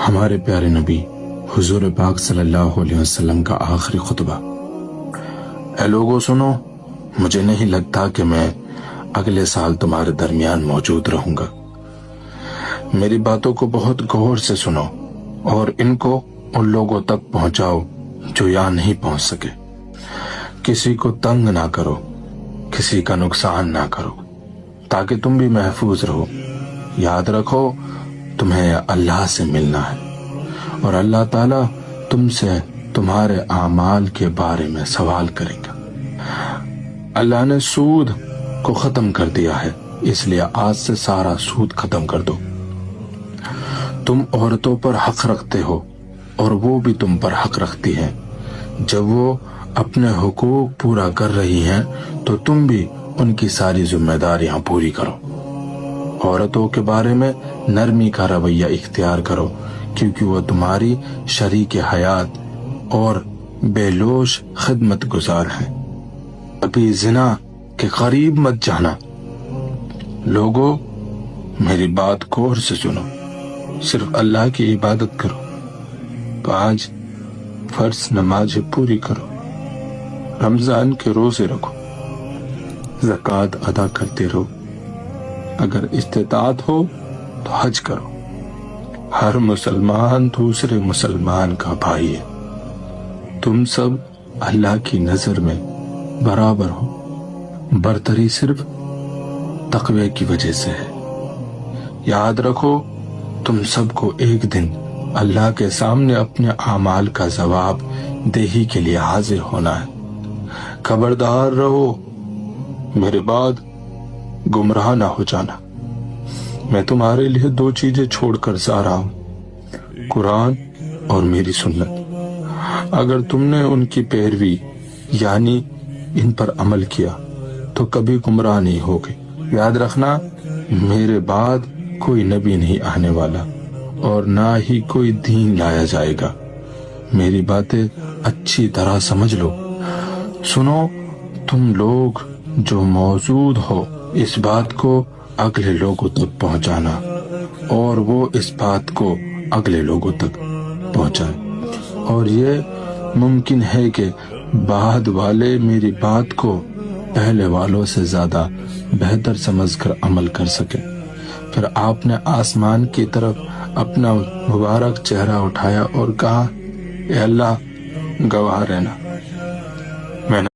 ہمارے پیارے نبی حضور پاک صلی اللہ علیہ وسلم کا آخری خطبہ۔ اے لوگو سنو، مجھے نہیں لگتا کہ میں اگلے سال تمہارے درمیان موجود رہوں گا۔ میری باتوں کو بہت غور سے سنو اور ان کو ان لوگوں تک پہنچاؤ جو یہاں نہیں پہنچ سکے۔ کسی کو تنگ نہ کرو، کسی کا نقصان نہ کرو، تاکہ تم بھی محفوظ رہو۔ یاد رکھو تمہیں اللہ سے ملنا ہے، اور اللہ تعالیٰ تم سے تمہارے اعمال کے بارے میں سوال کرے گا۔ اللہ نے سود کو ختم کر دیا ہے، اس لیے آج سے سارا سود ختم کر دو۔ تم عورتوں پر حق رکھتے ہو اور وہ بھی تم پر حق رکھتی ہیں۔ جب وہ اپنے حقوق پورا کر رہی ہیں تو تم بھی ان کی ساری ذمہ داریاں پوری کرو۔ عورتوں کے بارے میں نرمی کا رویہ اختیار کرو، کیونکہ وہ تمہاری شریک حیات اور بے لوث خدمت گزار ہیں۔ ابھی زنا کے قریب مت جانا۔ لوگوں میری بات غور سے سنو، صرف اللہ کی عبادت کرو، 5 فرض نمازیں پوری کرو، رمضان کے روزے رکھو، زکوٰۃ ادا کرتے رہو، اگر استطاعت ہو تو حج کرو۔ ہر مسلمان دوسرے مسلمان کا بھائی ہے۔ تم سب اللہ کی نظر میں برابر ہو، برتری صرف تقوی کی وجہ سے ہے۔ یاد رکھو تم سب کو ایک دن اللہ کے سامنے اپنے اعمال کا جواب دہی کے لیے حاضر ہونا ہے۔ خبردار رہو، میرے بعد گمراہ نہ ہو جانا۔ میں تمہارے لیے 2 چیزیں چھوڑ کر جا رہا ہوں، قرآن اور میری سنت۔ اگر تم نے ان کی پیروی یعنی ان پر عمل کیا تو کبھی گمراہ نہیں ہوگے۔ یاد رکھنا میرے بعد کوئی نبی نہیں آنے والا اور نہ ہی کوئی دین لایا جائے گا۔ میری باتیں اچھی طرح سمجھ لو۔ سنو تم لوگ جو موجود ہو، اس بات کو اگلے لوگوں تک پہنچانا اور وہ اس بات کو اگلے لوگوں تک پہنچائے، اور یہ ممکن ہے کہ بعد والے میری بات کو پہلے والوں سے زیادہ بہتر سمجھ کر عمل کر سکے۔ پھر آپ نے آسمان کی طرف اپنا مبارک چہرہ اٹھایا اور کہا، اے اللہ گواہ رہنا، میں نے